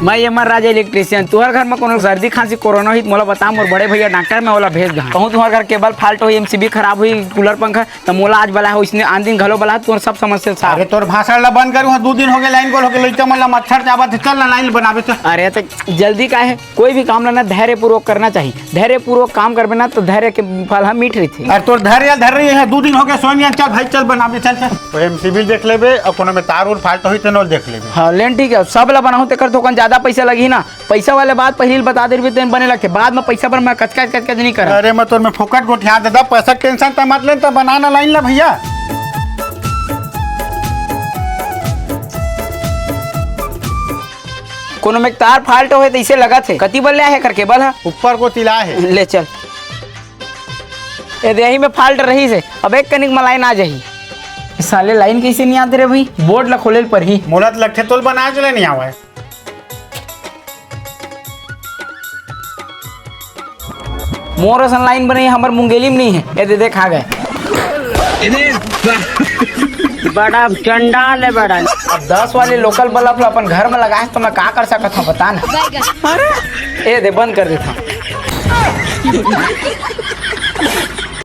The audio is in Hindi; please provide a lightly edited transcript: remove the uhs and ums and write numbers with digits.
मैं एमर राजा इलेक्ट्रिशियन। तुम्हारे घर में कोनो सर्दी खांसी कोरोना हुई मोला बता, मोर बड़े भैया डॉक्टर में वाला भेज दा। कहूँ तुम्हारे घर केबल फाल्ट हुई, एमसीबी खराब हुई, कूलर पंखा, तो मोला आज बला है उसने आन दिन घलो बला तुम सब समस्या साफ। अरे तोर भाषण ला बंद करूँ, 2 दिन हो गए लाइन गोल हो गए, लइका मन ला मच्छर चावत है, चल ना लाइन बनावे तो। अरे तो जल्दी का है, कोई भी काम लेना धैर्य पूर्वक करना चाहिए। धैर्य पूर्वक काम करबे ना तो धैर्य के फल हम मीठ रही थी। अरे तोर धैर्य धर रही है, 2 दिन हो गए सोनिया, चल भाई चल बनावे चल चल। तो एमसीबी देख लेबे और कोनो में तार उर फाल्ट होई तो न देख लेबे। हाँ लेन ठीक है, सब ला बनाऊँ तेकर तो ज्यादा पैसा लगी ना। पैसा वाले बात पहले बता दे रही बने लगते, बाद में पैसा पर मैं कचकच नहीं कर। अरे मैं तोर में फोकट गोठिया दे, पैसा टेंशन तो मत ले, तो बनाना लाइन ला भैया। कोनो में तार फाल्ट हो तो इसे लगा थे कति बल्ले है कर केबल है ऊपर को तिला है। ले चल ये यही में फाल्ट रही से, अब एक कनिक में लाइन आ जाही। साले लाइन कैसे नहीं आते रे भाई, बोर्ड ला खोले पर ही मोला तो लगते तोल बना चले नहीं आवे। मोर असन लाइन बनी हमर मुंगेली में नहीं है। ये दे देख आ गए, बड़ा चंडाल है बड़ा। अब 10 वाले लोकल बल्ब अपन घर में लगाए तो मैं क्या कर सकता हूँ बता ना। ये दे बंद कर देता हूँ।